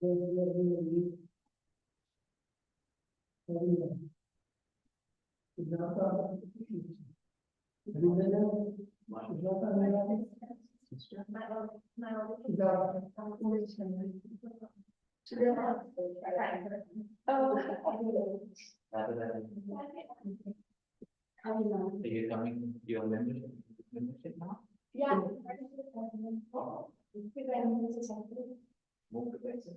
you coming to your membership now? Yeah. Move the places.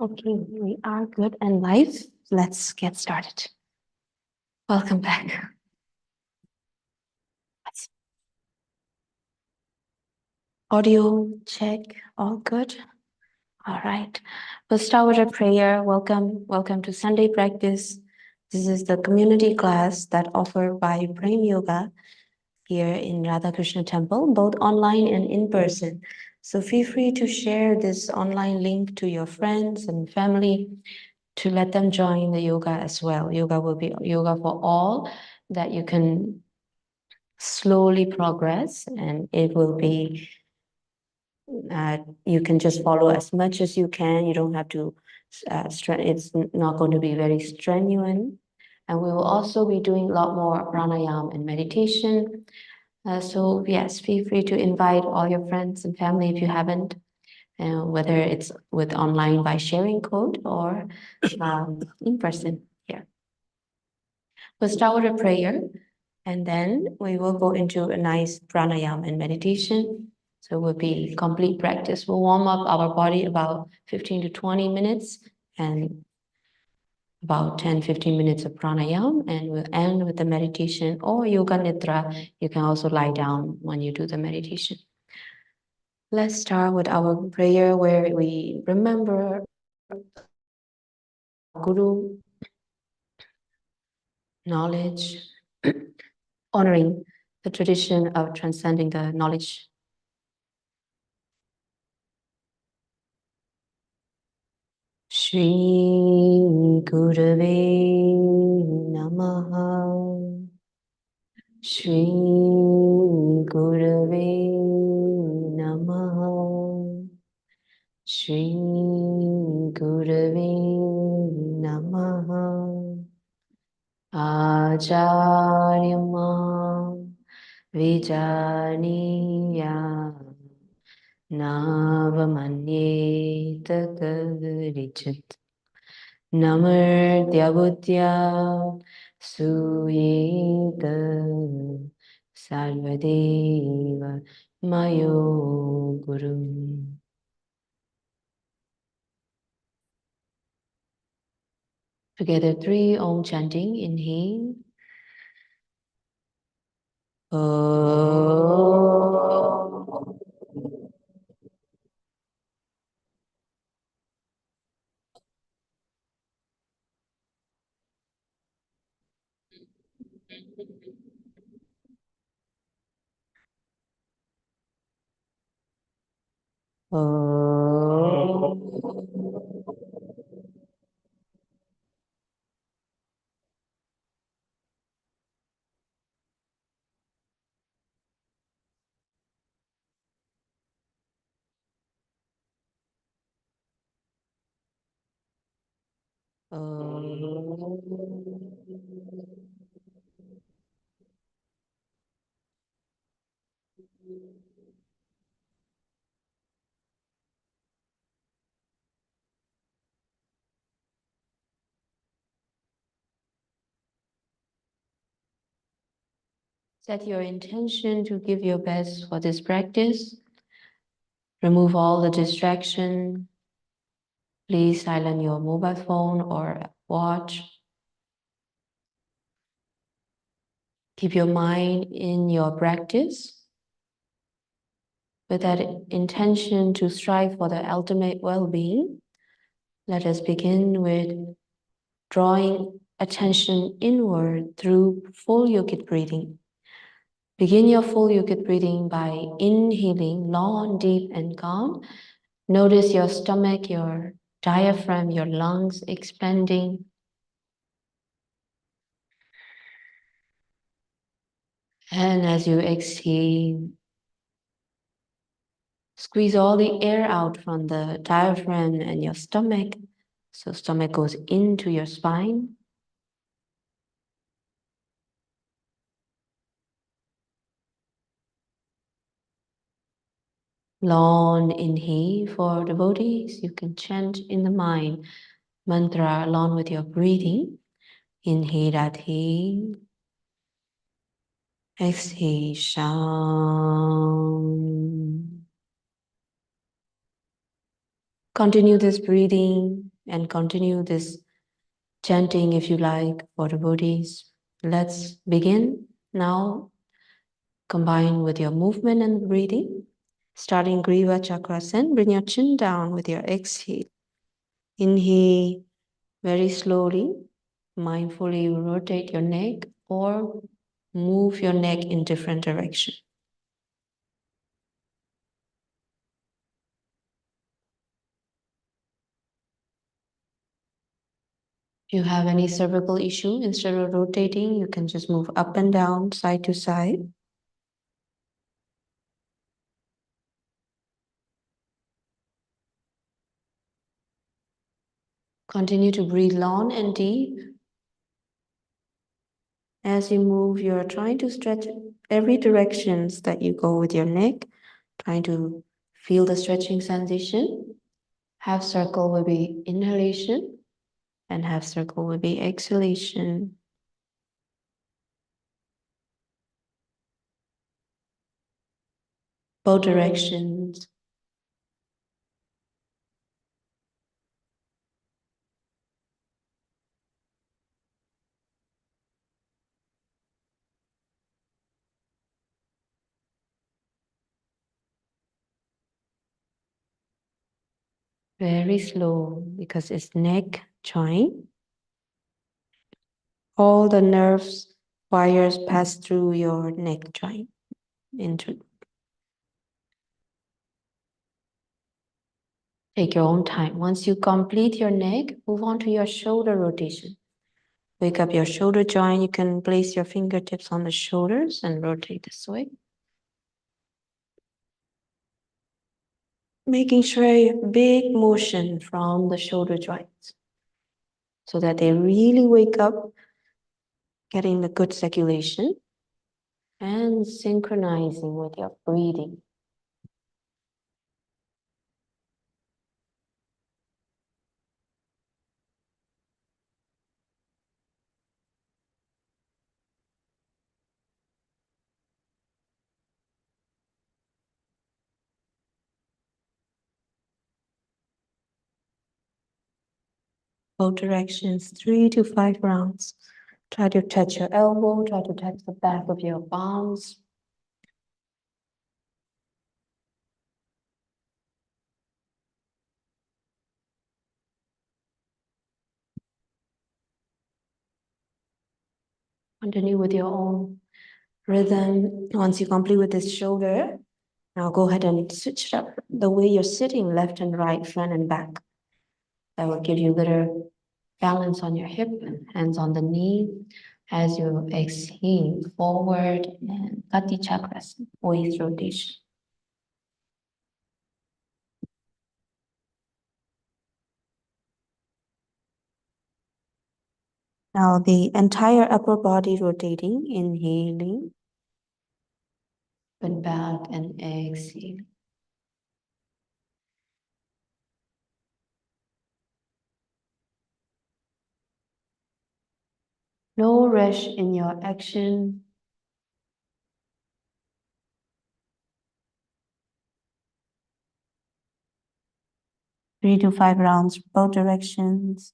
Okay, we are good and live. Let's get started. Welcome back. Audio check, all good. All right. We'll start with a prayer. Welcome to Sunday practice. This is the community class that offered by Prem Yoga here in Radha Krishna Temple, both online and in person. So feel free to share this online link to your friends and family to let them join the yoga as well. Yoga will be yoga for all, that you can slowly progress, and it will be you can just follow as much as you can. You don't have to it's not going to be very strenuous. And we will also be doing a lot more pranayam and meditation. So yes, feel free to invite all your friends and family if you haven't, whether it's with online by sharing code or in person here. We'll start with a prayer, and then we will go into a nice pranayam and meditation. So it will be complete practice. We'll warm up our body about 15 to 20 minutes and about 10-15 minutes of pranayam, and we'll end with the meditation or yoga nidra. You can also lie down when you do the meditation. Let's start with our prayer where we remember Guru, knowledge, honoring the tradition of transcending the knowledge. Shri Gurave Namaha. Shri Gurave Namaha. Shri Gurave Namaha. Acharyamam Vijaniya Navamanyeta Karichit Namartyabhutya Suyeta Sarvadeva Mayo Guru. Together, 3 Om chanting. Inhale. Set your intention to give your best for this practice. Remove all the distraction. Please silence your mobile phone or watch. Keep your mind in your practice with that intention to strive for the ultimate well-being. Let us begin with drawing attention inward through full yogic breathing. Begin your full yogic breathing by inhaling long, deep, and calm. Notice your stomach, your diaphragm, your lungs expanding. And as you exhale, squeeze all the air out from the diaphragm and your stomach. So stomach goes into your spine. Long inhale for devotees. You can chant in the mind mantra along with your breathing. Inhale, Radhe. Exhale, Sham. Continue this breathing and continue this chanting if you like for devotees. Let's begin now. Combine with your movement and breathing. Starting Griva Chakrasana, bring your chin down with your exhale. Inhale very slowly. Mindfully rotate your neck or move your neck in different direction. If you have any cervical issue, instead of rotating, you can just move up and down, side to side. Continue to breathe long and deep. As you move, you're trying to stretch every directions that you go with your neck, trying to feel the stretching sensation. Half circle will be inhalation and half circle will be exhalation. Both directions. Very slow because it's neck joint. All the nerves, wires pass through your neck joint into. Take your own time. Once you complete your neck, move on to your shoulder rotation. Wake up your shoulder joint. You can place your fingertips on the shoulders and rotate this way. Making sure a big motion from the shoulder joints so that they really wake up, getting the good circulation and synchronizing with your breathing. Both directions, 3 to 5 rounds. Try to touch your elbow, try to touch the back of your palms. Continue with your own rhythm. Once you complete with this shoulder, now go ahead and switch it up the way you're sitting, left and right, front and back. That will give you a little balance on your hip, hands on the knee. As you exhale forward and Kati chakras, waist rotation. Now the entire upper body rotating, inhaling, and back and exhale. No rush in your action. Three to 5 rounds, both directions.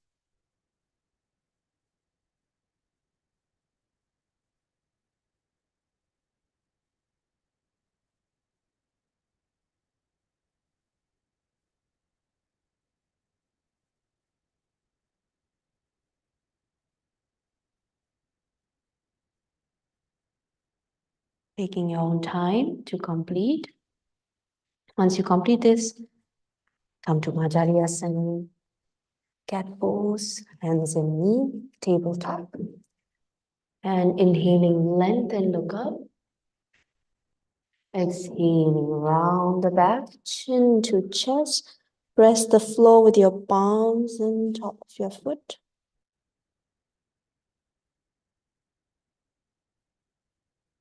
Taking your own time to complete. Once you complete this, come to Majariyasana. cat pose, hands and knee, tabletop. And inhaling, lengthen, look up. Exhaling, round the back, chin to chest. Press the floor with your palms and top of your foot.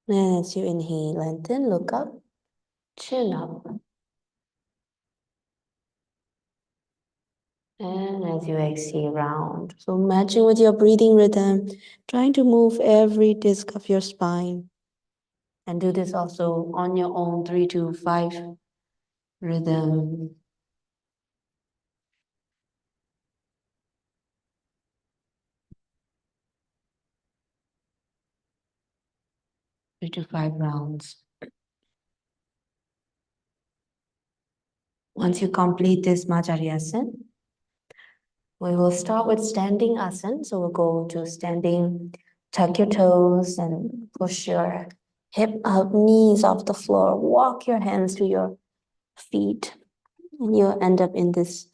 And as you inhale, lengthen, look up, chin up. And as you exhale, round. So matching with your breathing rhythm, trying to move every disc of your spine. And do this also on your own 3 to 5 rhythm. Three to 5 rounds. Once you complete this Macharyasana, we will start with standing asana. So we'll go to standing, tuck your toes and push your hip up, knees off the floor. Walk your hands to your feet. And you'll end up in this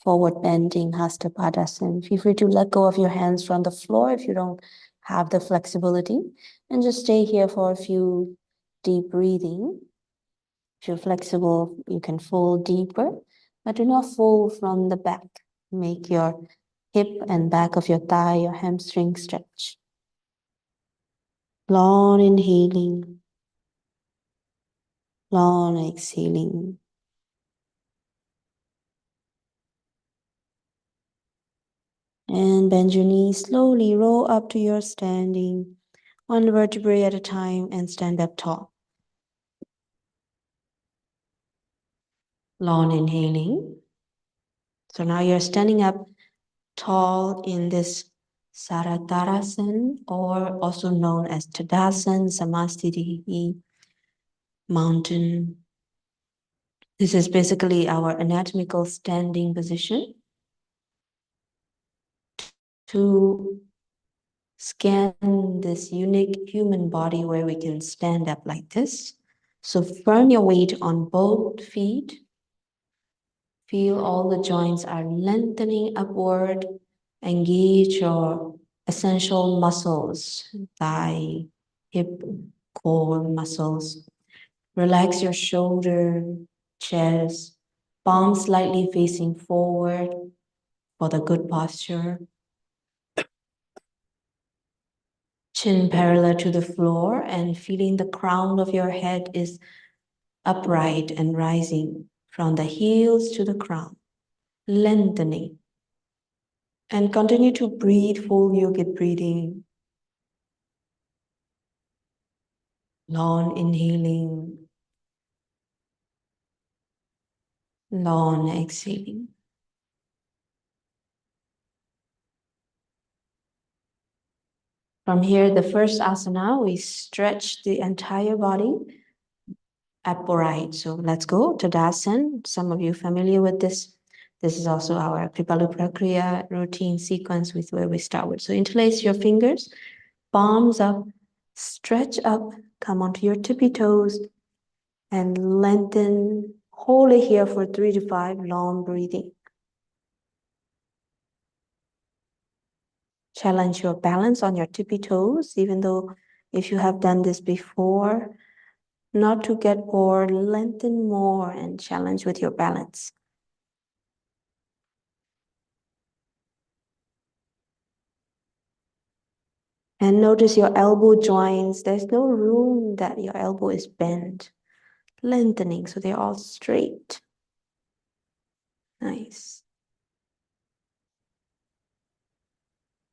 forward bending Hasta Padasana. Feel free to let go of your hands from the floor if you don't have the flexibility. And just stay here for a few deep breathing. If you're flexible, you can fold deeper, but do not fold from the back. Make your hip and back of your thigh, your hamstring stretch. Long inhaling, long exhaling. And bend your knees slowly, roll up to your standing, one vertebrae at a time, and stand up tall. Long inhaling. So now you're standing up tall in this Saratarasana, or also known as Tadasana, Samastiti, mountain. This is basically our anatomical standing position to scan this unique human body where we can stand up like this. So firm your weight on both feet. Feel all the joints are lengthening upward. Engage your essential muscles, thigh, hip, core muscles. Relax your shoulder, chest, palms slightly facing forward for the good posture. Chin parallel to the floor and feeling the crown of your head is upright and rising from the heels to the crown, lengthening. And continue to breathe full yogic breathing. Long inhaling, long exhaling. From here, the first asana, we stretch the entire body upright. So let's go to Tadasana. Some of you familiar with this. This is also our Kripalu Prakriya routine sequence with where we start with. So interlace your fingers, palms up, stretch up, come onto your tippy toes, and lengthen. Hold it here for 3 to 5, long breathing. Challenge your balance on your tippy toes, even though if you have done this before, not to get bored, lengthen more and challenge with your balance. And notice your elbow joints. There's no room that your elbow is bent, lengthening, so they're all straight. Nice.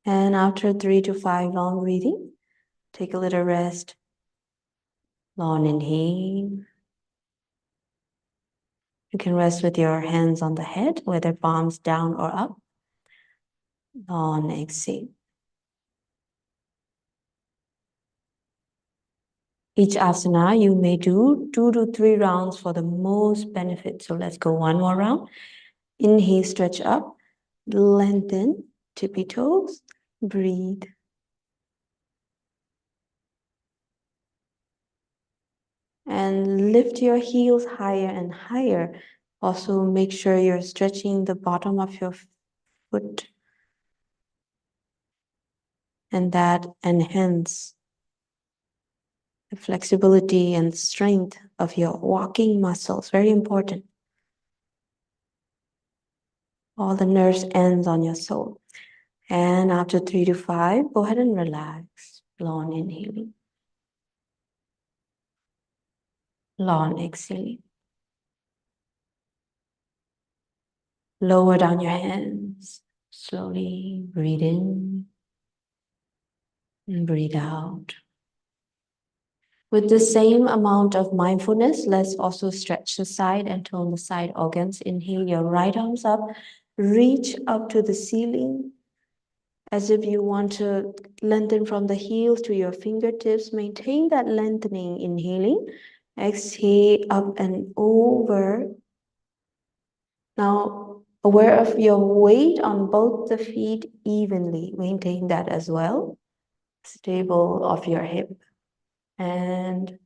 And after 3 to 5 long breathing, take a little rest. Long inhale. You can rest with your hands on the head, whether palms down or up. Long exhale. Each asana you may do 2 to 3 rounds for the most benefit. So let's go one more round. Inhale, stretch up, lengthen, tippy toes, breathe. And lift your heels higher and higher. Also make sure you're stretching the bottom of your foot, and that enhance the flexibility and strength of your walking muscles. Very important. All the nerves ends on your sole. And after 3 to 5, go ahead and relax. Long inhaling. Long exhaling. Lower down your hands. Slowly breathe in and breathe out. With the same amount of mindfulness, let's also stretch the side and tone the side organs. Inhale your right arms up. Reach up to the ceiling as if you want to lengthen from the heels to your fingertips. Maintain that lengthening, inhaling. Exhale up and over. Now, aware of your weight on both the feet evenly. Maintain that as well. Stable of your hip. And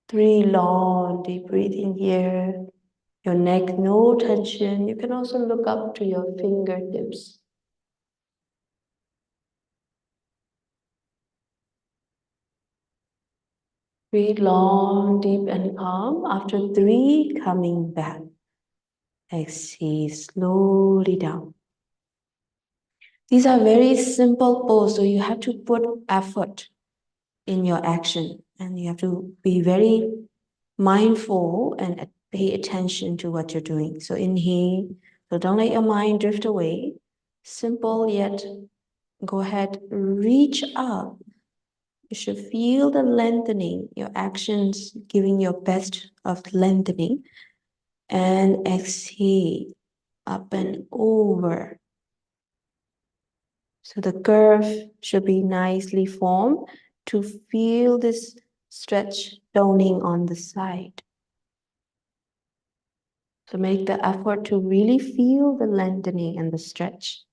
3 long deep breathing here. Your neck, no tension. You can also look up to your fingertips. Breathe long, deep, and calm. After 3, coming back. Exhale slowly down. These are very simple poses, so you have to put effort in your action, and you have to be very mindful and pay attention to what you're doing. So inhale. So don't let your mind drift away. Simple, yet go ahead, reach up. You should feel the lengthening, your actions giving your best of lengthening. And exhale, up and over. So the curve should be nicely formed to feel this stretch toning on the side. So make the effort to really feel the lengthening and the stretch.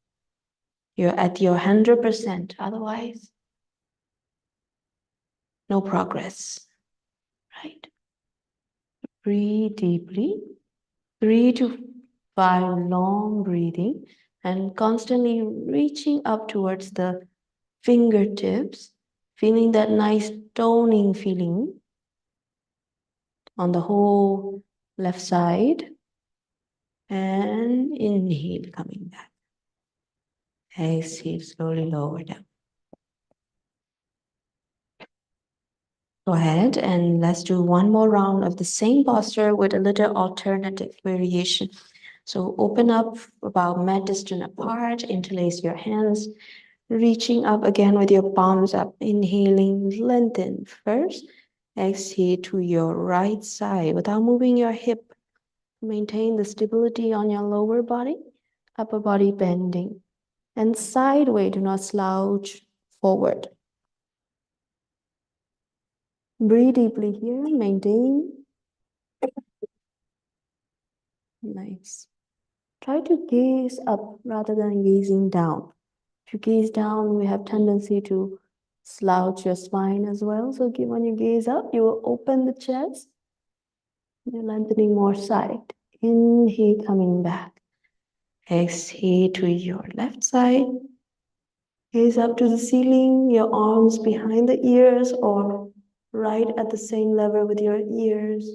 You're at your 100%, otherwise, no progress, right? Breathe deeply, 3 to 5 long breathing, and constantly reaching up towards the fingertips, feeling that nice toning feeling on the whole left side. And inhale, coming back. Exhale, slowly lower down. Go ahead and let's do one more round of the same posture with a little alternative variation. So open up about mat distance apart, interlace your hands, reaching up again with your palms up, inhaling, lengthen first. Exhale to your right side without moving your hip. Maintain the stability on your lower body, upper body bending. And sideways, do not slouch forward. Breathe deeply here, maintain. Nice. Try to gaze up rather than gazing down. If you gaze down, we have tendency to slouch your spine as well. So when you gaze up, you will open the chest. You're lengthening more side. Inhale, coming back. Exhale to your left side. Gaze up to the ceiling, your arms behind the ears or right at the same level with your ears.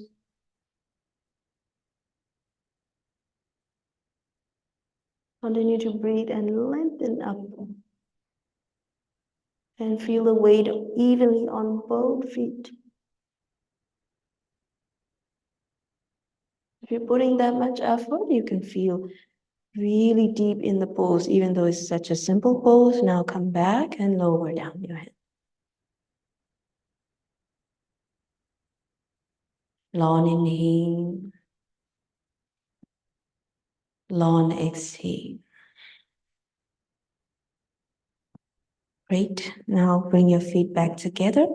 Continue to breathe and lengthen up. And feel the weight evenly on both feet. If you're putting that much effort, you can feel really deep in the pose, even though it's such a simple pose. Now come back and lower down your head. Long inhale. Long exhale. Great. Now bring your feet back together.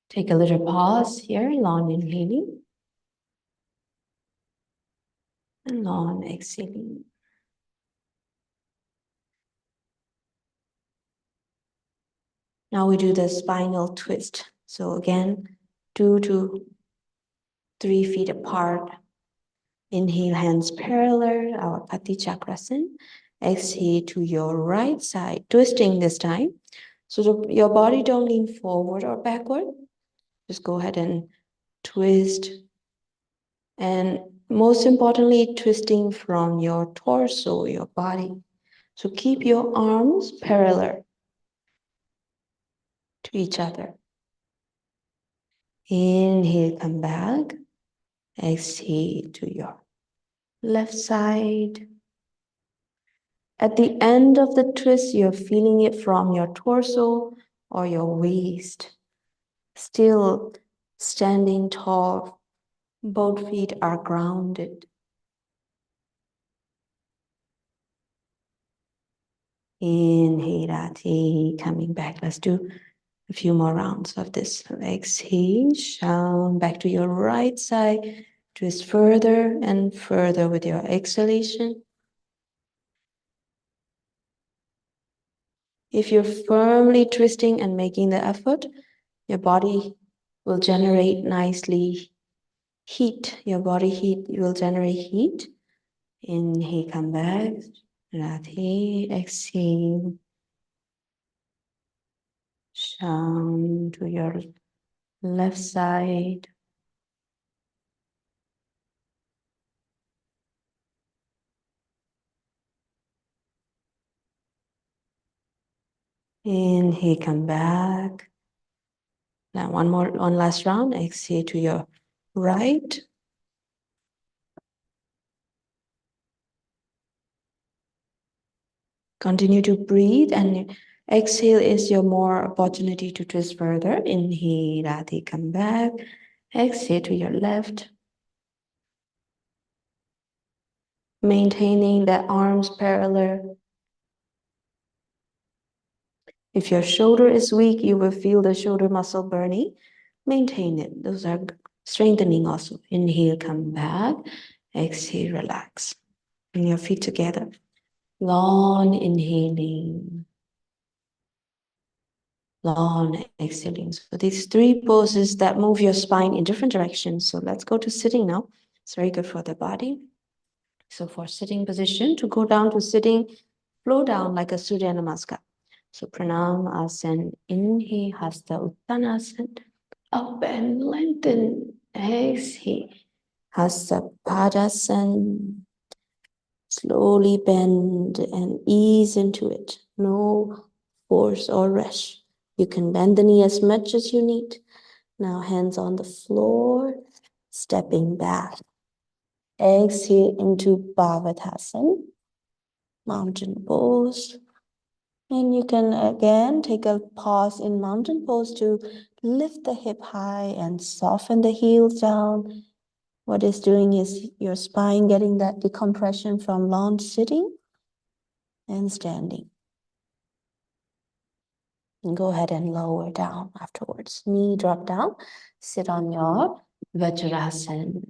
Take a little pause here. Long inhaling. And long exhaling. Now we do the spinal twist. So again, 2 to 3 feet apart. Inhale, hands parallel, our Pati Chakrasana. Exhale to your right side, twisting this time. So your body don't lean forward or backward. Just go ahead and twist. And most importantly, twisting from your torso, your body. So keep your arms parallel to each other. Inhale, come back. Exhale to your left side. At the end of the twist, you're feeling it from your torso or your waist. Still standing tall, both feet are grounded. Inhale, Radha, coming back. Let's do a few more rounds of this. Exhale, down, back to your right side. Twist further and further with your exhalation. If you're firmly twisting and making the effort, your body will generate nicely heat. Your body heat will generate heat. Inhale, come back. Radha, exhale. Down to your left side. Inhale, come back. Now one last round. Exhale to your right. Continue to breathe, and exhale is your more opportunity to twist further. Inhale, Radha, come back. Exhale to your left. Maintaining the arms parallel. If your shoulder is weak, you will feel the shoulder muscle burning. Maintain it. Those are strengthening also. Inhale, come back. Exhale, relax. Bring your feet together. Long inhaling. Long exhaling. So these three poses that move your spine in different directions. So let's go to sitting now. It's very good for the body. So for sitting position, to go down to sitting, flow down like a Surya Namaskar. So Pranam Asana, inhale, Hasta Uttanasana, up and lengthen. Exhale, Hasta Padasana. Slowly bend and ease into it. No force or rush. You can bend the knee as much as you need. Now hands on the floor, stepping back. Exhale into Bhavatasana, mountain pose. And you can again take a pause in mountain pose to lift the hip high and soften the heels down. What it's doing is your spine getting that decompression from long sitting and standing. And go ahead and lower down afterwards. Knee drop down. Sit on your Vajrasana.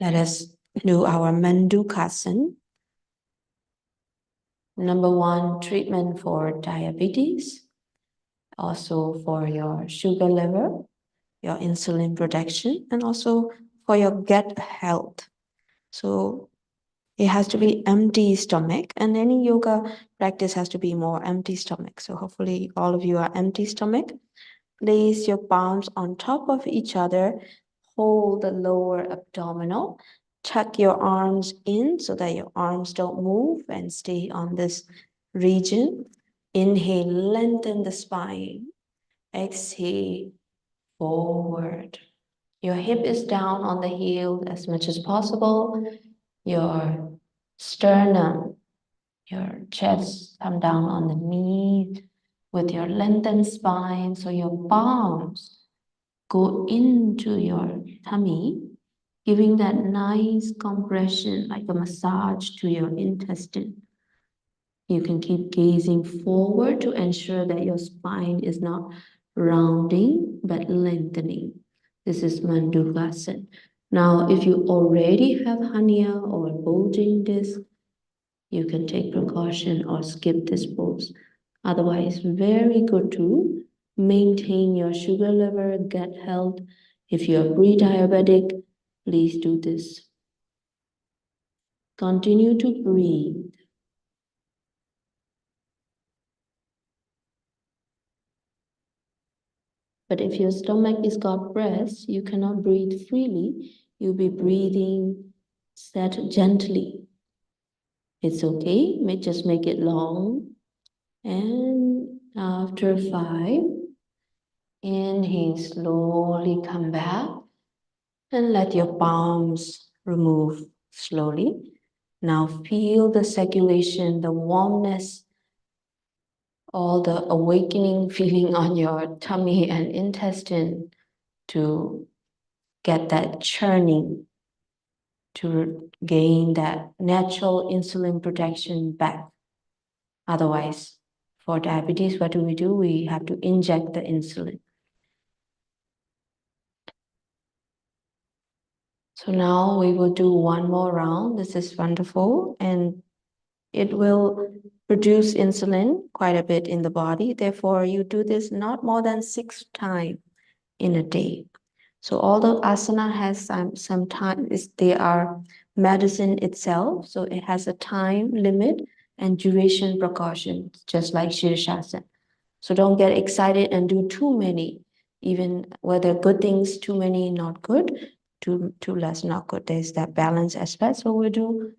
Let us do our Mandukasana. Number one, treatment for diabetes. Also for your sugar level, your insulin protection, and also for your gut health. So it has to be empty stomach, and any yoga practice has to be more empty stomach. So hopefully all of you are empty stomach. Place your palms on top of each other. Hold the lower abdominal. Tuck your arms in so that your arms don't move and stay on this region. Inhale, lengthen the spine. Exhale, forward. Your hip is down on the heel as much as possible. Your sternum, your chest come down on the knee with your lengthened spine. So your palms go into your tummy, giving that nice compression like a massage to your intestine. You can keep gazing forward to ensure that your spine is not rounding but lengthening. This is Mandukasana. Now, if you already have hernia or bulging disc, you can take precaution or skip this pose. Otherwise, very good to maintain your sugar level, gut health. If you're pre-diabetic, please do this. Continue to breathe. But if your stomach is got pressed, you cannot breathe freely. You'll be breathing set gently. It's okay, just make it long. And after 5, inhale, slowly come back and let your palms remove slowly. Now feel the circulation, the warmness, all the awakening feeling on your tummy and intestine to get that churning, to gain that natural insulin protection back. Otherwise, for diabetes, what do? We have to inject the insulin. So now we will do one more round. This is wonderful, and it will produce insulin quite a bit in the body. Therefore, you do this not more than 6 times in a day. So although asana has some time, they are medicine itself, so it has a time limit and duration precaution, just like Shirshasana. So don't get excited and do too many, even whether good things, too many, not good, too less, not good. There's that balance aspect. So we'll do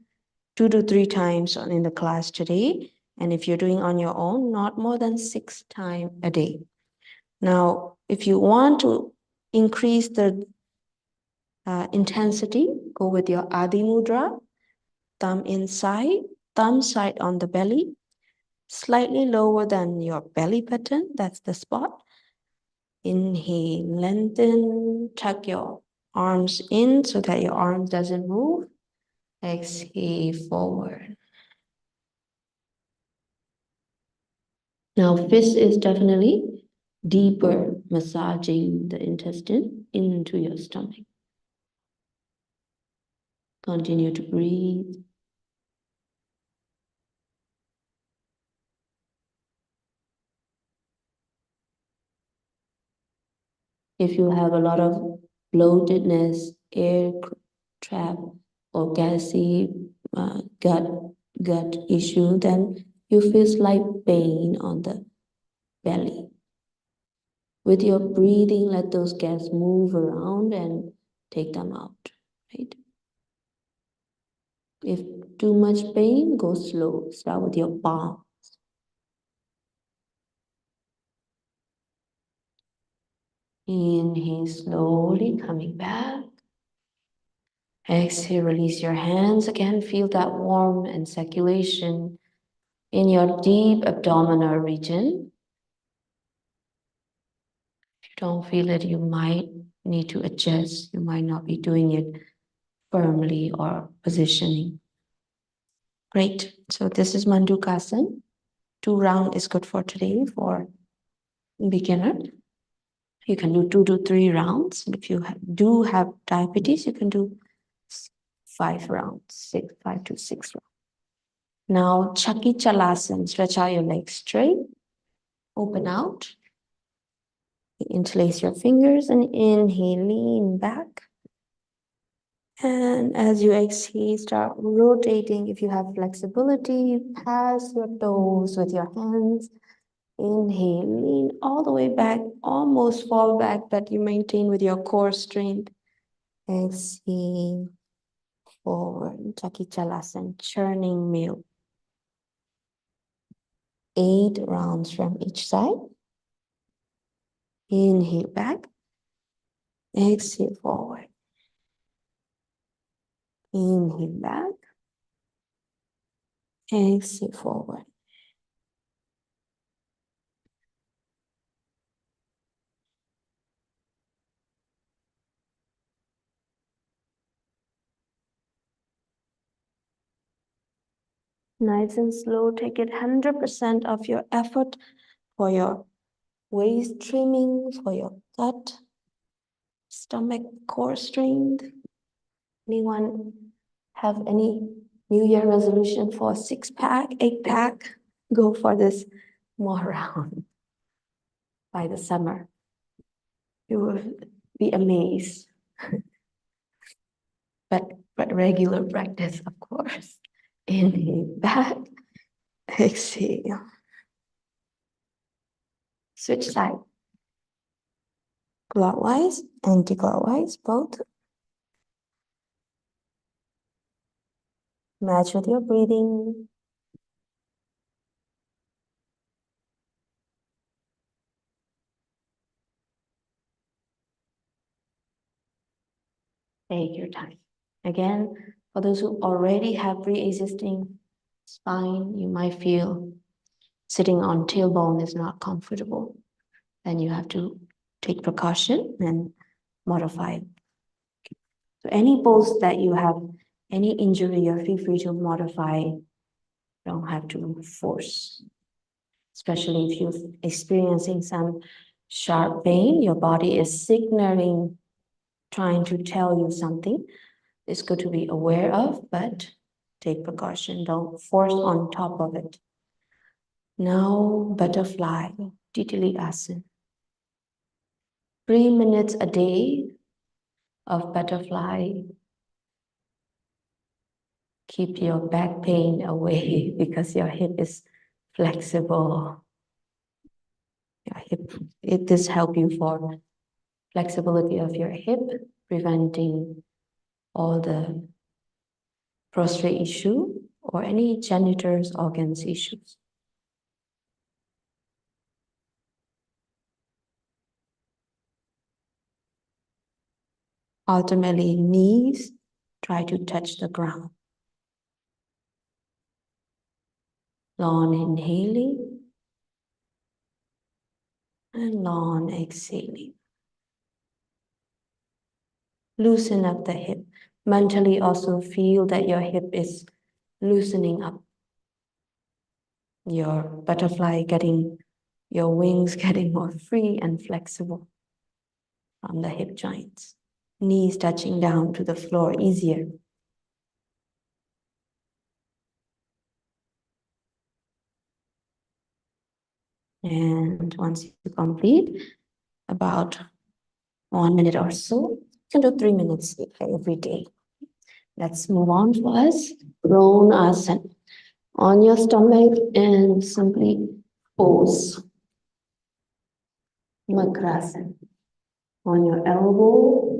2 to 3 times in the class today. And if you're doing on your own, not more than 6 times a day. Now, if you want to increase the intensity, go with your Adi Mudra, thumb inside, thumb side on the belly, slightly lower than your belly button, that's the spot. Inhale, lengthen, tuck your arms in so that your arms doesn't move. Exhale, forward. Now, fist is definitely deeper, massaging the intestine into your stomach. Continue to breathe. If you have a lot of bloatedness, air trap, or gassy gut issue, then you feel slight pain on the belly. With your breathing, let those gas move around and take them out, right? If too much pain, go slow. Start with your palm. Inhale, slowly coming back. Exhale, release your hands again. Feel that warmth and circulation in your deep abdominal region. If you don't feel it, you might need to adjust. You might not be doing it firmly or positioning. Great. So this is Mandukasana. 2 rounds is good for today for beginner. You can do 2 to 3 rounds. If you do have diabetes, you can do 5 rounds, 5 to 6 rounds. Now, Chaki Chalasana, stretch out your legs straight, open out. Interlace your fingers and inhale, lean back. And as you exhale, start rotating. If you have flexibility, pass your toes with your hands. Inhale, lean all the way back, almost fall back, but you maintain with your core strength. Exhale, forward, Chaki Chalasana, churning meal. 8 rounds from each side. Inhale back. Exhale forward. Inhale back. Exhale forward. Nice and slow. Take it 100% of your effort for your waist trimming, for your gut, stomach, core strength. Anyone have any New Year resolution for 6-pack, 8-pack? Go for this more round. by the summer. You will be amazed. But regular practice, of course. Inhale back, exhale. Switch side. Clockwise, anti-clockwise, both. Match with your breathing. Take your time. Again, for those who already have pre-existing spine, you might feel sitting on tailbone is not comfortable. Then you have to take precaution and modify it. So any pose that you have, any injury, you're feel free to modify. Don't have to force. Especially if you're experiencing some sharp pain, your body is signaling, trying to tell you something. It's good to be aware of, but take precaution. Don't force on top of it. Now, butterfly, Titili Asana. 3 minutes a day of butterfly. Keep your back pain away because your hip is flexible. Your hip, this helps you for flexibility of your hip, preventing all the prostrate issue or any genitals organs issues. Ultimately, knees try to touch the ground. Long inhaling and long exhaling. Loosen up the hip. Mentally also feel that your hip is loosening up. Your butterfly getting, your wings getting more free and flexible from the hip joints. Knees touching down to the floor easier. And once you complete, about 1 minute or so, you can do 3 minutes every day. Let's move on to us. Prone Asana. On your stomach and simply pose. Makrasana. On your elbow,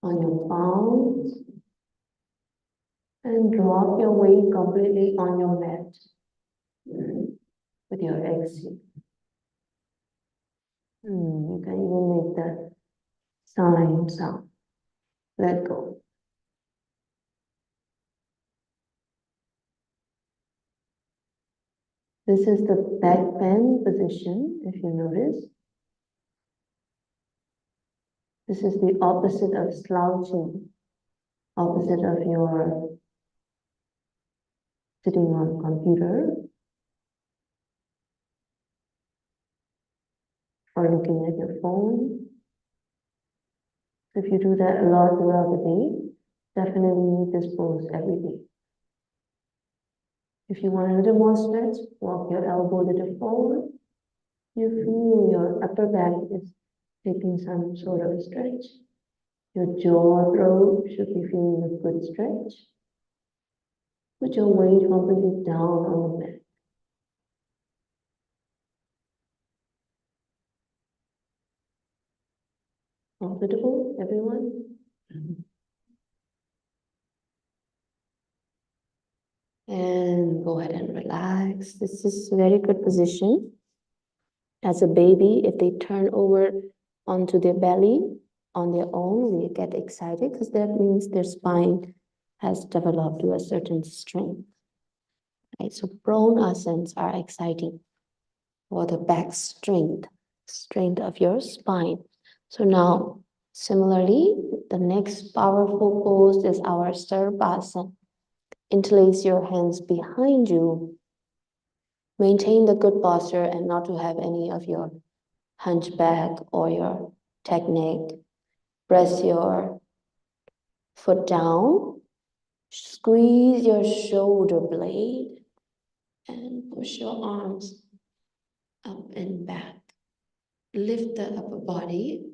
on your palms, and drop your weight completely on your mat with your exhale. You can even make the sign sound. Let go. This is the back bend position, if you notice. This is the opposite of slouching, opposite of your sitting on computer or looking at your phone. If you do that a lot throughout the day, definitely need this pose every day. If you want a little more stretch, walk your elbow a little forward. You feel your upper back is taking some sort of stretch. Your jaw, throat should be feeling a good stretch. Put your weight completely down on the mat. Comfortable, everyone? And go ahead and relax. This is a very good position. As a baby, if they turn over onto their belly on their own, they get excited because that means their spine has developed to a certain strength. Right? So prone asanas are exciting for the back strength of your spine. So now, similarly, the next powerful pose is our Sarvasana. Interlace your hands behind you. Maintain the good posture and not to have any of your hunchback or your technique. Press your foot down. Squeeze your shoulder blade and push your arms up and back. Lift the upper body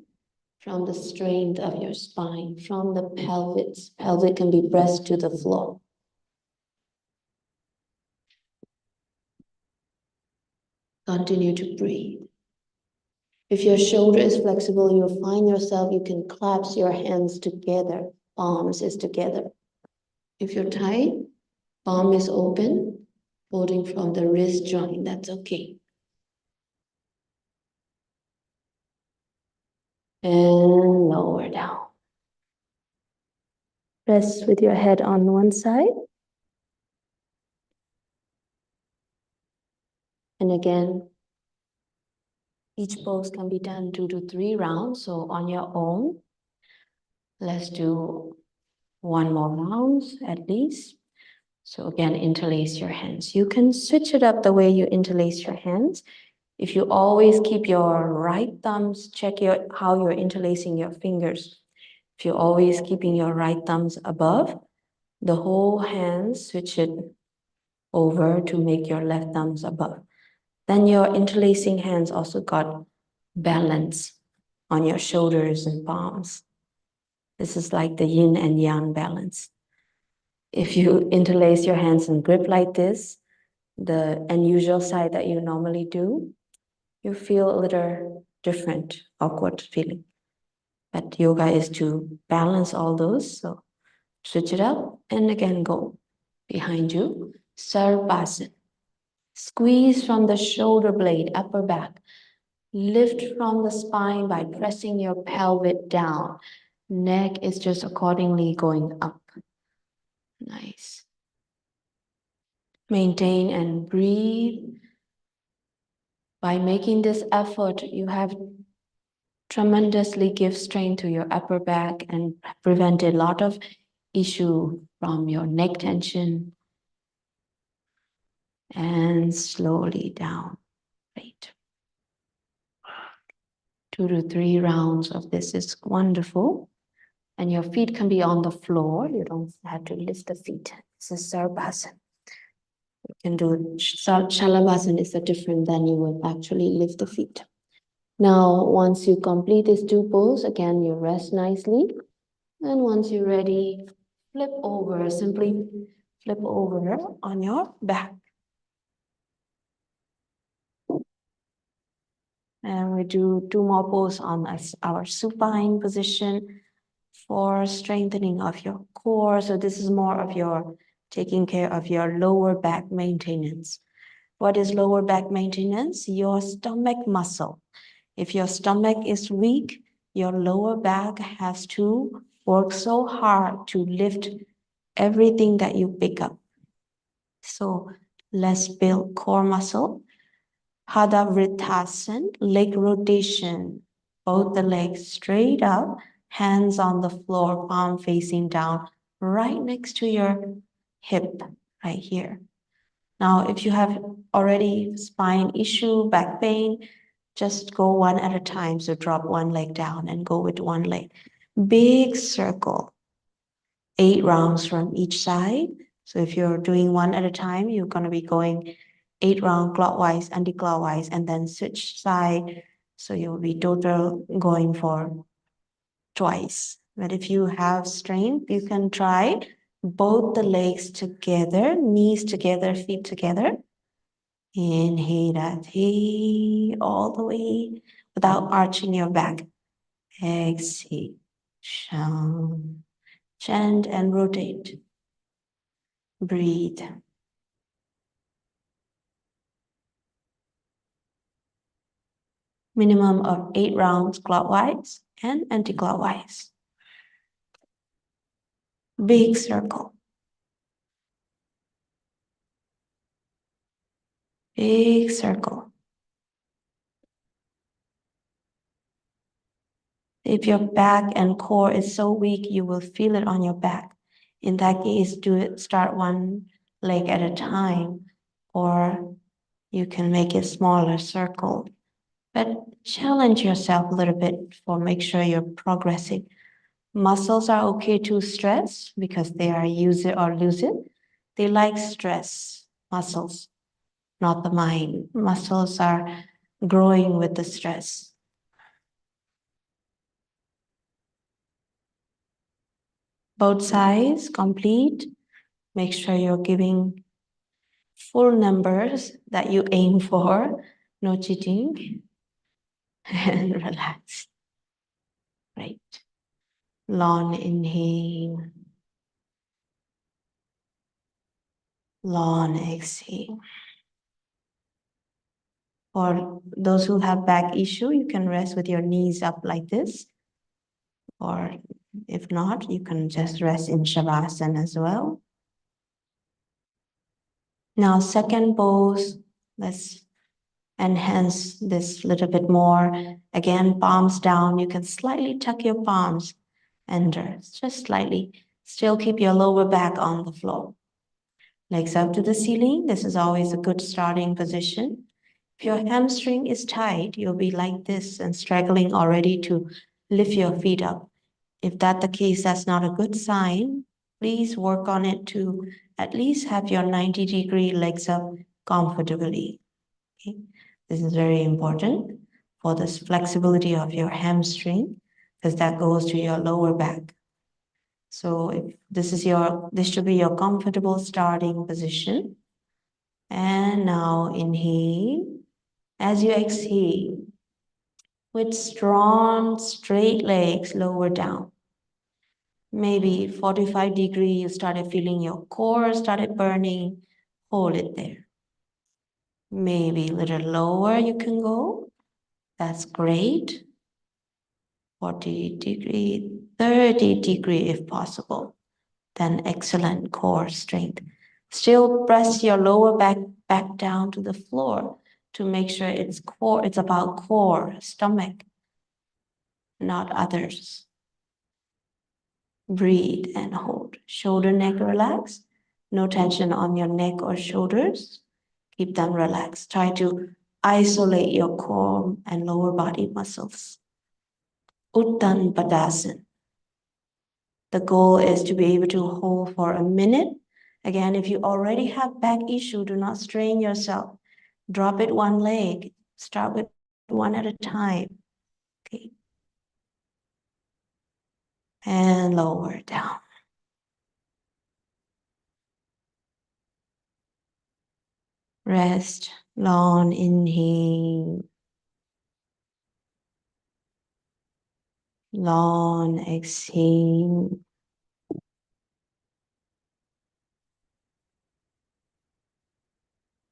from the strength of your spine, from the pelvis. Pelvic can be pressed to the floor. Continue to breathe. If your shoulder is flexible, you'll find yourself, you can clasp your hands together, palms is together. If you're tight, palm is open, holding from the wrist joint, that's okay. And lower down. Rest with your head on one side. And again, each pose can be done 2 to 3 rounds. So on your own, let's do 1 more round at least. So again, interlace your hands. You can switch it up the way you interlace your hands. If you always keep your right thumbs, check how you're interlacing your fingers. If you're always keeping your right thumbs above, the whole hand, switch it over to make your left thumbs above. Then your interlacing hands also got balance on your shoulders and palms. This is like the yin and yang balance. If you interlace your hands and grip like this, the unusual side that you normally do, you feel a little different, awkward feeling. But yoga is to balance all those. So switch it up and again go behind you. Sarvasana. Squeeze from the shoulder blade, upper back. Lift from the spine by pressing your pelvic down. Neck is just accordingly going up. Nice. Maintain and breathe. By making this effort, you have tremendously give strength to your upper back and prevent a lot of issue from your neck tension. And slowly down. Right. 2 to 3 rounds of this is wonderful. And your feet can be on the floor. You don't have to lift the feet. This is Sarvasana. You can do Shalavasana is different than you would actually lift the feet. Now, once you complete these 2 poses, again, you rest nicely. And once you're ready, flip over, simply flip over on your back. And we do 2 more poses on our supine position for strengthening of your core. So this is more of your taking care of your lower back maintenance. What is lower back maintenance? Your stomach muscle. If your stomach is weak, your lower back has to work so hard to lift everything that you pick up. So let's build core muscle. Hadha Vritasana, leg rotation. Both the legs straight up, hands on the floor, palm facing down, right next to your hip, right here. Now, if you have already spine issue, back pain, just go one at a time. So drop one leg down and go with one leg. Big circle, 8 rounds from each side. So if you're doing one at a time, you're going to be going 8 rounds clockwise, anti-clockwise, and then switch side. So you'll be total going for twice. But if you have strength, you can try both the legs together, knees together, feet together. Inhale that all the way without arching your back. Exhale. Sham. Chant and rotate. Breathe. Minimum of 8 rounds clockwise and anti-clockwise. Big circle. Big circle. If your back and core is so weak, you will feel it on your back. In that case, start one leg at a time, or you can make a smaller circle. But challenge yourself a little bit for make sure you're progressing. Muscles are okay to stress because they are use it or lose it. They like stress, muscles, not the mind. Muscles are growing with the stress. Both sides complete. Make sure you're giving full numbers that you aim for. No cheating. And relax. Great. Long inhale. Long exhale. For those who have back issue, you can rest with your knees up like this. Or if not, you can just rest in Shavasana as well. Now, second pose, let's enhance this a little bit more. Again, palms down. You can slightly tuck your palms under, just slightly. Still keep your lower back on the floor. Legs up to the ceiling. This is always a good starting position. If your hamstring is tight, you'll be like this and struggling already to lift your feet up. If that's the case, that's not a good sign. Please work on it to at least have your 90-degree legs up comfortably. Okay? This is very important for this flexibility of your hamstring because that goes to your lower back. So if this should be your comfortable starting position. And now inhale. As you exhale, with strong straight legs, lower down. Maybe 45 degrees, you started feeling your core started burning, hold it there. Maybe a little lower you can go. That's great. 40 degree, 30 degree if possible. Then excellent core strength. Still press your lower back down to the floor to make sure it's about core, stomach, not others. Breathe and hold. Shoulder, neck relax. No tension on your neck or shoulders. Keep them relaxed. Try to isolate your core and lower body muscles. Uttan Padasana. The goal is to be able to hold for a minute. Again, if you already have back issue, do not strain yourself. Drop it one leg. Start with one at a time. Okay. And lower down. Rest. Long inhale. Long exhale.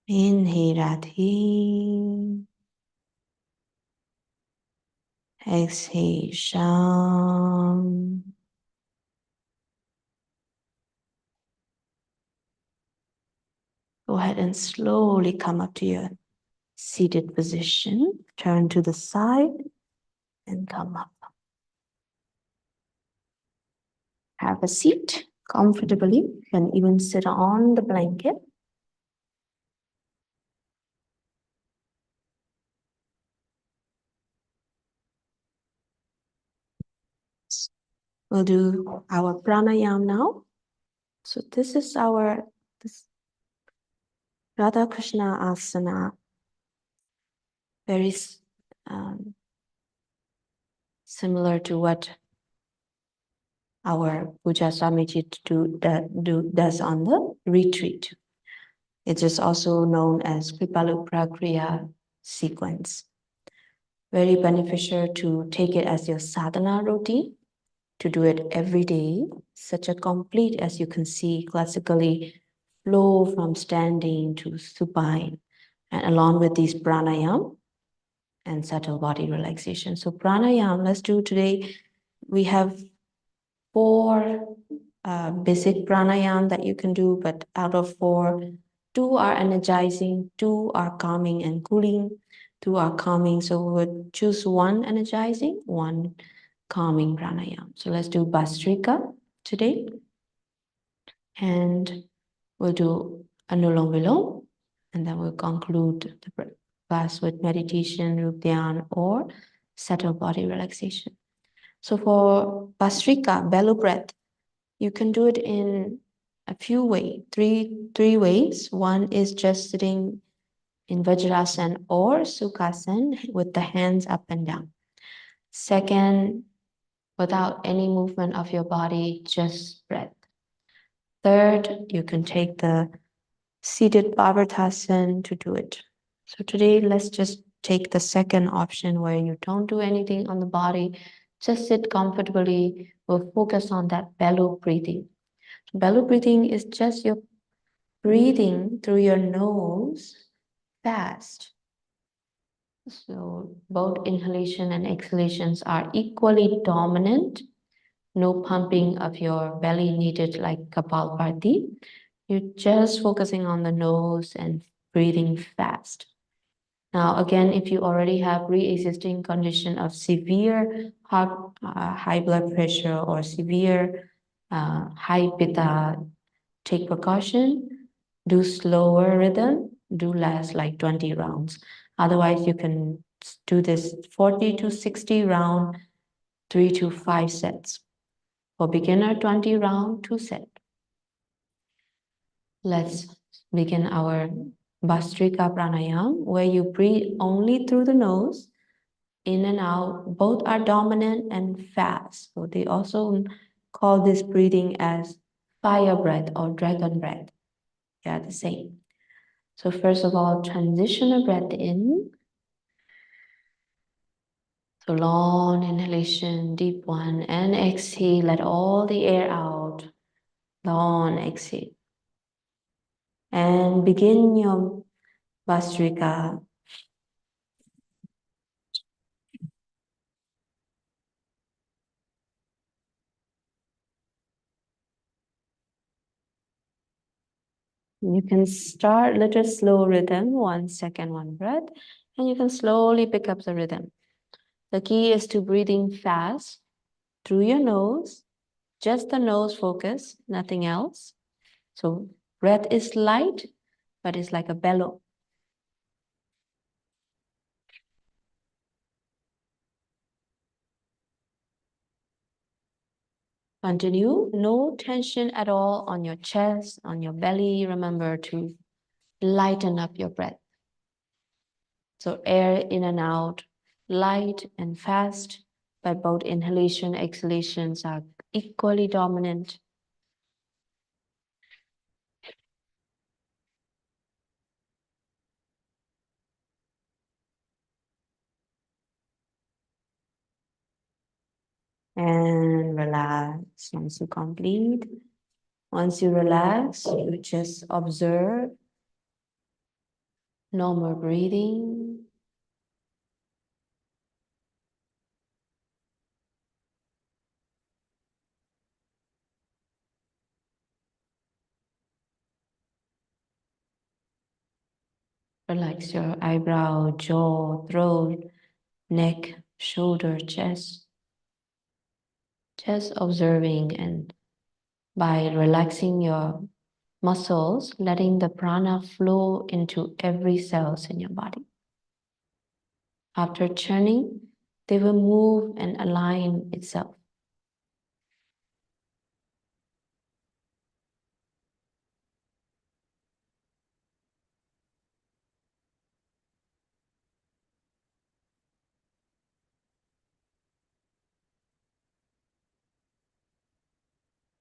Inhale, Radha. Exhale, Sham. Go ahead and slowly come up to your seated position. Turn to the side and come up. Have a seat comfortably. You can even sit on the blanket. We'll do our pranayam now. So this is our Radha Krishna asana. Very similar to what our Puja Swamiji does on the retreat. It is also known as Kripalu Prakriya sequence. Very beneficial to take it as your sadhana routine, to do it every day. Such a complete, as you can see, classically flow from standing to supine, and along with these pranayam and subtle body relaxation. So pranayam, let's do today. We have 4 basic pranayam that you can do, but out of 4, 2 are energizing, 2 are calming and cooling, 2 are calming. So we would choose 1 energizing, 1 calming pranayam. So let's do Bhastrika today. And we'll do Anulom Vilom, and then we'll conclude the class with meditation, Rudhyan, or subtle body relaxation. So for Bhastrika, bellow breath, you can do it in a few ways, three ways. One is just sitting in Vajrasana or Sukhasana with the hands up and down. Second, without any movement of your body, just breath. Third, you can take the seated Pavartasana to do it. So today, let's just take the second option where you don't do anything on the body, just sit comfortably. We'll focus on that bellow breathing. Bellow breathing is just your breathing through your nose fast. So both inhalation and exhalations are equally dominant. No pumping of your belly needed like Kapalbhati. You're just focusing on the nose and breathing fast. Now, again, if you already have pre-existing condition of severe high blood pressure or severe high pitta, take precaution, do slower rhythm, do less like 20 rounds. Otherwise, you can do this 40 to 60 round, 3 to 5 sets. For beginner, 20 round, 2 set. Let's begin our Bhastrika Pranayam, where you breathe only through the nose, in and out. Both are dominant and fast. So they also call this breathing as fire breath or dragon breath. They are the same. So first of all, transitional breath in. So long inhalation, deep one, and exhale, let all the air out. Long exhale. And begin your Bhastrika. You can start little slow rhythm, 1 second, 1 breath, and you can slowly pick up the rhythm. The key is to breathing fast through your nose, just the nose focus, nothing else. So breath is light, but it's like a bellow. Continue, no tension at all on your chest, on your belly. Remember to lighten up your breath. So air in and out, light and fast, but both inhalation, exhalations are equally dominant. And relax once you complete. Once you relax, you just observe normal breathing. Relax your eyebrow, jaw, throat, neck, shoulder, chest. Just observing, and by relaxing your muscles, letting the prana flow into every cells in your body. After churning, they will move and align itself.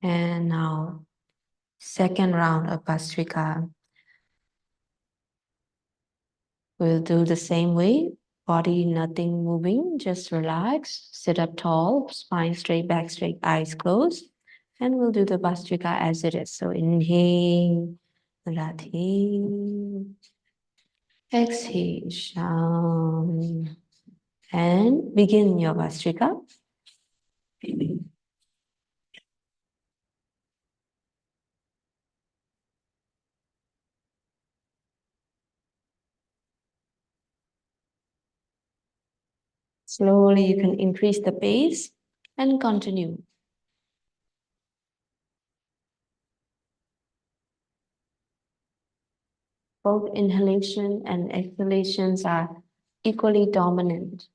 And now, second round of Bhastrika. We'll do the same way. Body, nothing moving, just relax. Sit up tall, spine straight, back straight, eyes closed. And we'll do the Bhastrika as it is. So inhale, Radha. Exhale, Sham. And begin your Bhastrika. Slowly you can increase the pace and continue. Both inhalation and exhalations are equally dominant.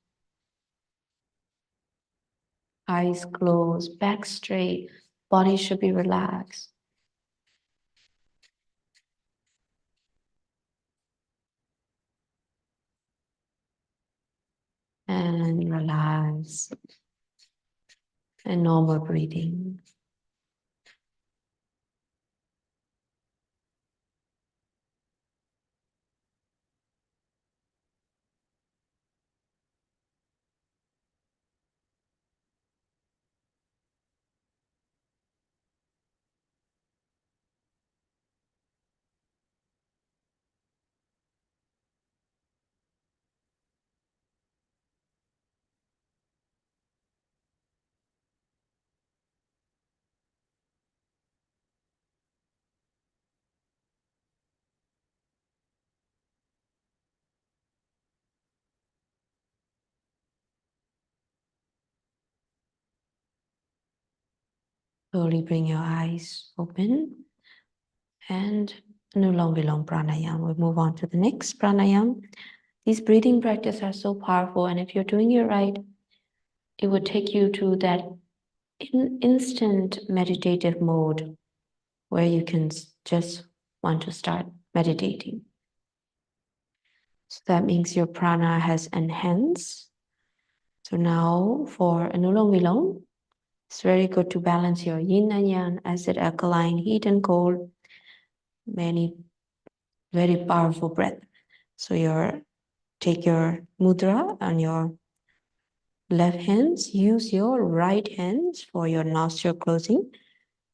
Eyes closed, back straight, body should be relaxed. and relax, and normal breathing. Slowly bring your eyes open and Anulom Vilom Pranayam. We'll move on to the next Pranayam. These breathing practices are so powerful, and if you're doing it right, it would take you to that instant meditative mode where you can just want to start meditating. So that means your prana has enhanced. So now for Anulom Vilom, it's very good to balance your yin and yang, acid, alkaline, heat and cold. Many very powerful breath. So take your mudra on your left hands. Use your right hands for your nostril closing.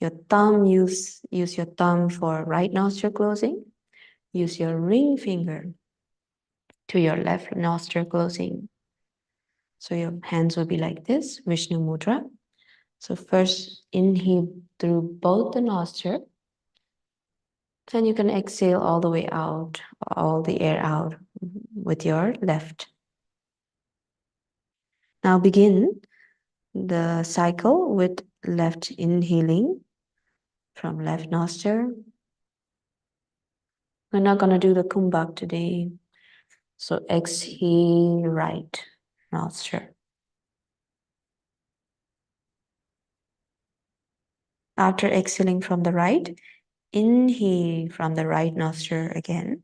Your thumb, use your thumb for right nostril closing. Use your ring finger to your left nostril closing. So your hands will be like this, Vishnu Mudra. So first inhale through both the nostril. Then you can exhale all the way out, all the air out with your left. Now begin the cycle with left inhaling from left nostril. We're not going to do the kumbhak today. So exhale right nostril. After exhaling from the right, inhale from the right nostril again.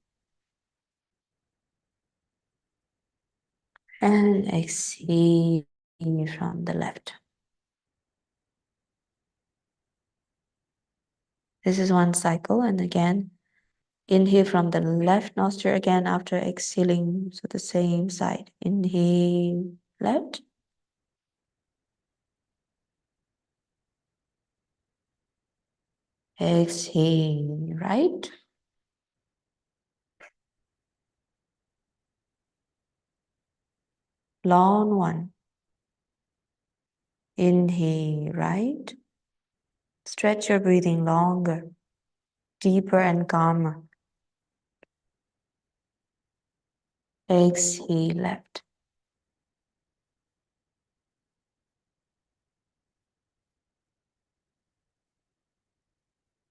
And exhale from the left. This is one cycle, and again, inhale from the left nostril again after exhaling, so the same side. Inhale left. Exhale right. Long one. Inhale right. Stretch your breathing longer, deeper and calmer. Exhale left.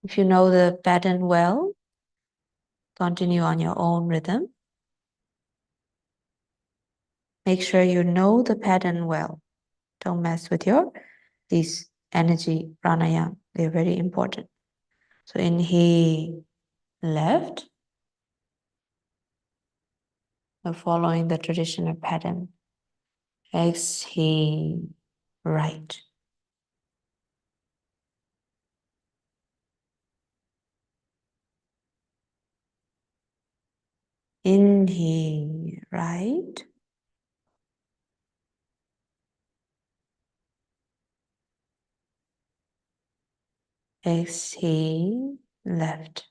If you know the pattern well, continue on your own rhythm. Make sure you know the pattern well. Don't mess with these energy pranayam. They're very important. So inhale left. We're following the traditional pattern. Exhale right. Inhale right. Exhale left.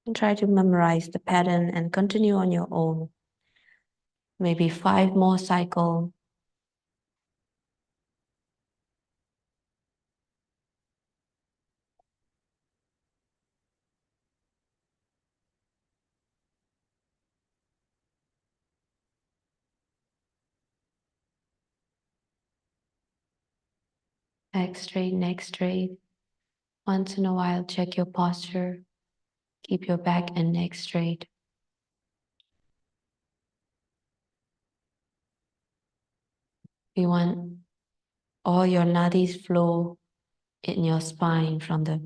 And try to memorize the pattern and continue on your own. Maybe 5 more cycles. Back straight, neck straight. Once in a while, check your posture. Keep your back and neck straight. You want all your nadis flow in your spine from the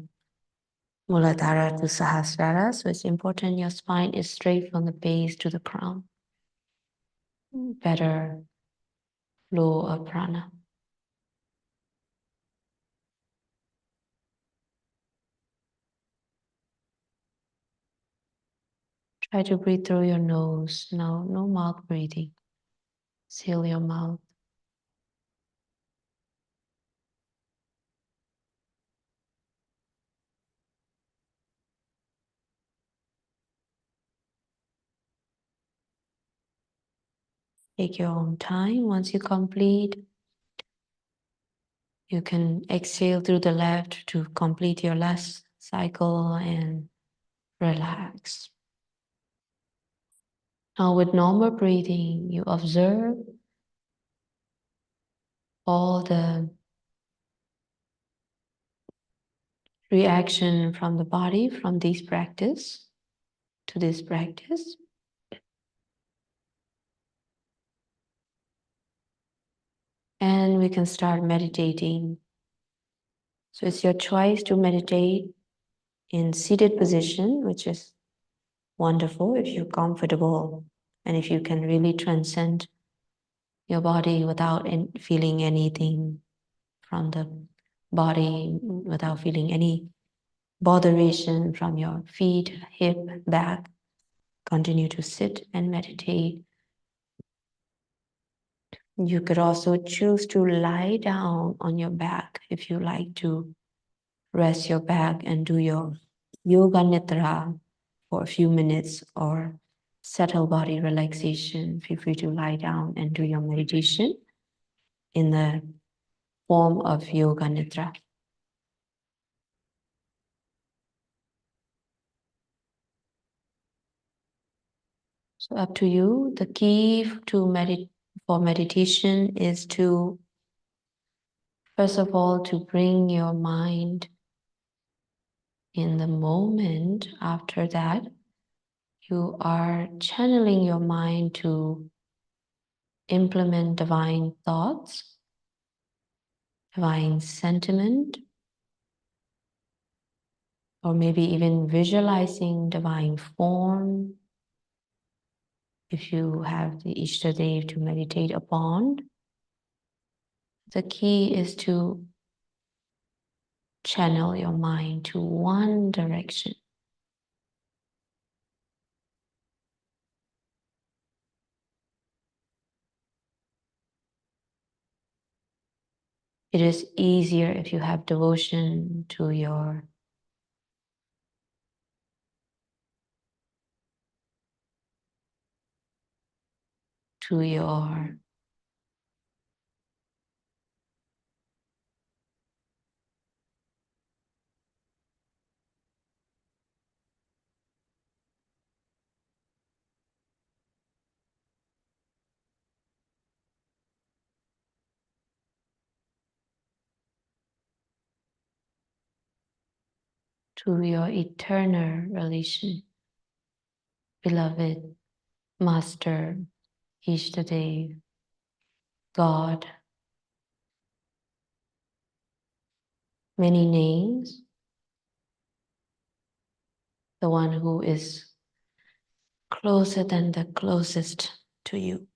Muladhara to Sahasrara. So it's important your spine is straight from the base to the crown. Better flow of prana. Try to breathe through your nose. No mouth breathing. Seal your mouth. Take your own time. Once you complete, you can exhale through the left to complete your last cycle and relax. Now with normal breathing, you observe all the reaction from the body from this practice to this practice. And we can start meditating. So it's your choice to meditate in seated position, which is wonderful if you're comfortable and if you can really transcend your body without feeling anything from the body, without feeling any botheration from your feet, hip, back. Continue to sit and meditate. You could also choose to lie down on your back if you like to rest your back and do your yoga nidra for a few minutes or settle body relaxation. Feel free to lie down and do your meditation in the form of yoga nidra. So up to you. The key for meditation is to, first of all, to bring your mind in the moment. After that, you are channeling your mind to implement divine thoughts, divine sentiment, or maybe even visualizing divine form. If you have the Ishtadev to meditate upon, the key is to channel your mind to one direction. It is easier if you have devotion to your to your eternal relation, beloved Master, Ishtadev, God, many names, the one who is closer than the closest to you.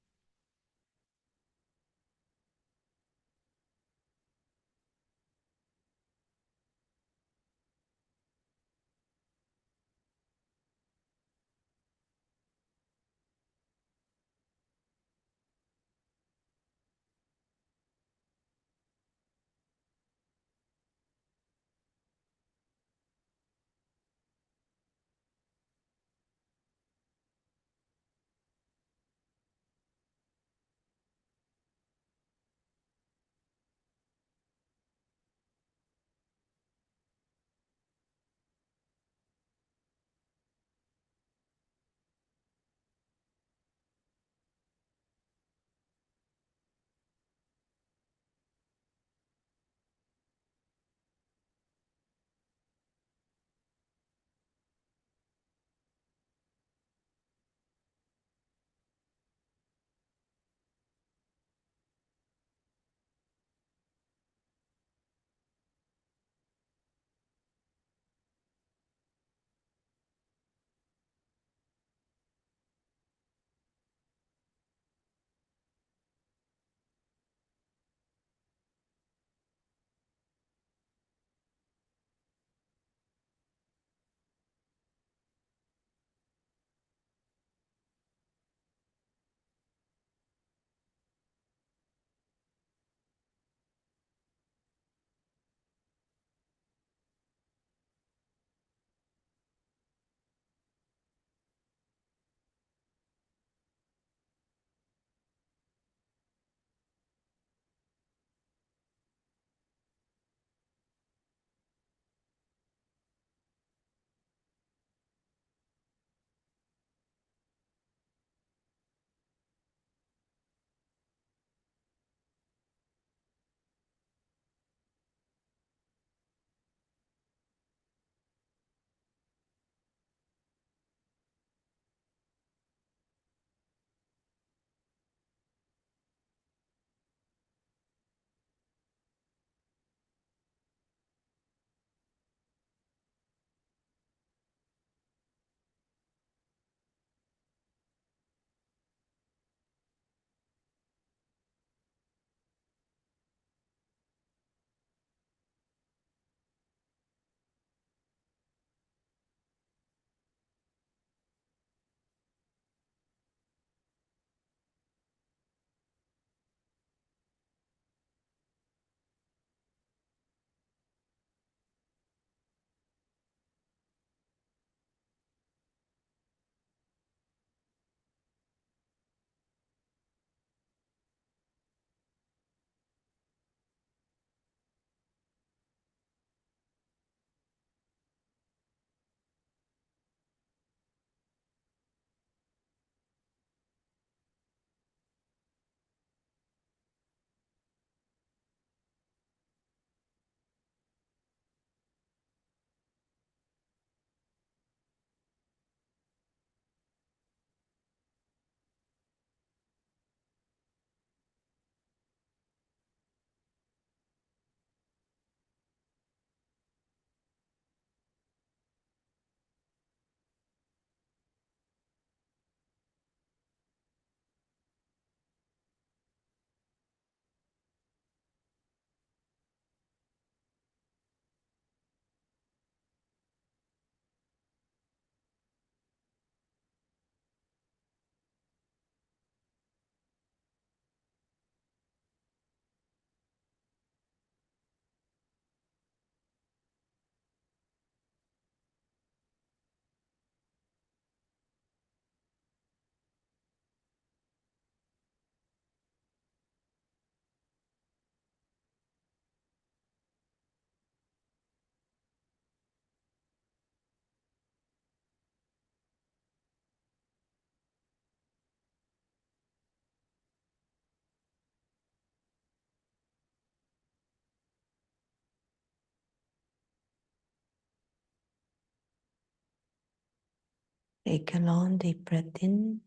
Take a long deep breath in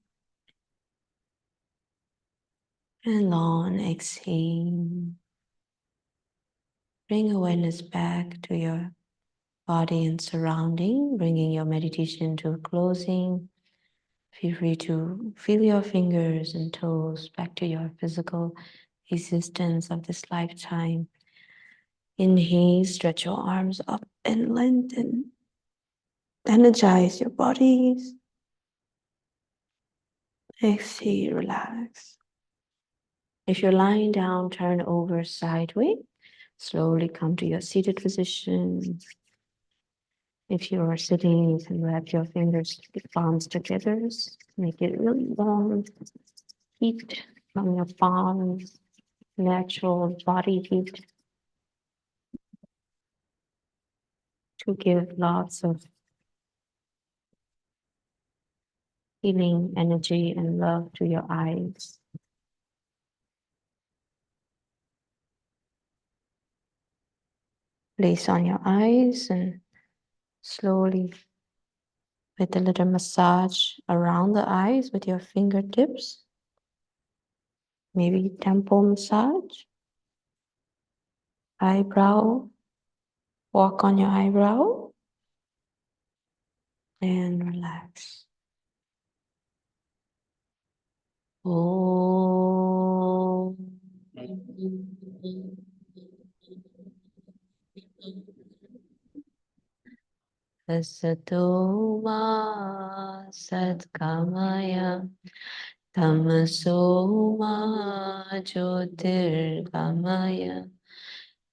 and long exhale. Bring awareness back to your body and surrounding, bringing your meditation to a closing. Feel free to feel your fingers and toes back to your physical existence of this lifetime. Inhale, stretch your arms up and lengthen. Energize your bodies. Exhale, relax. If you're lying down, turn over sideways. Slowly come to your seated position. If you are sitting, you can wrap your fingers, palms together. Make it really long. Heat from your palms, natural body heat to give lots of healing energy and love to your eyes. Place on your eyes and slowly, with a little massage around the eyes with your fingertips, maybe temple massage, eyebrow, walk on your eyebrow, and relax. Oh. Sato ma satkamaya tamaso ma jyotirgamaya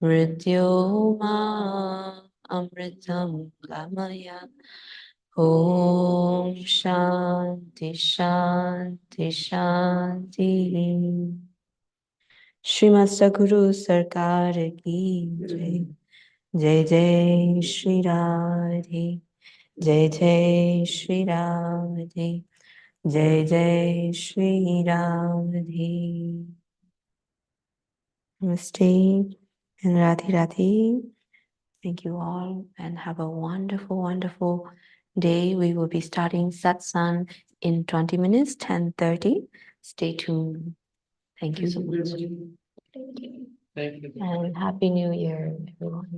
mrityo ma amritam gamaya. Om Shanti Shanti Shanti. Srimad Sadguru Sarkar ki jai. Jai Jai Shri Radhe. Jai Jai Shri Radhe. Jai Jai Shri Radhe. Namaste and Radhe Radhe. Thank you all and have a wonderful, wonderful day. We will be starting Satsang in 20 minutes, 10:30. Stay tuned. Thank you so much. Thank you. And Happy New Year, everyone.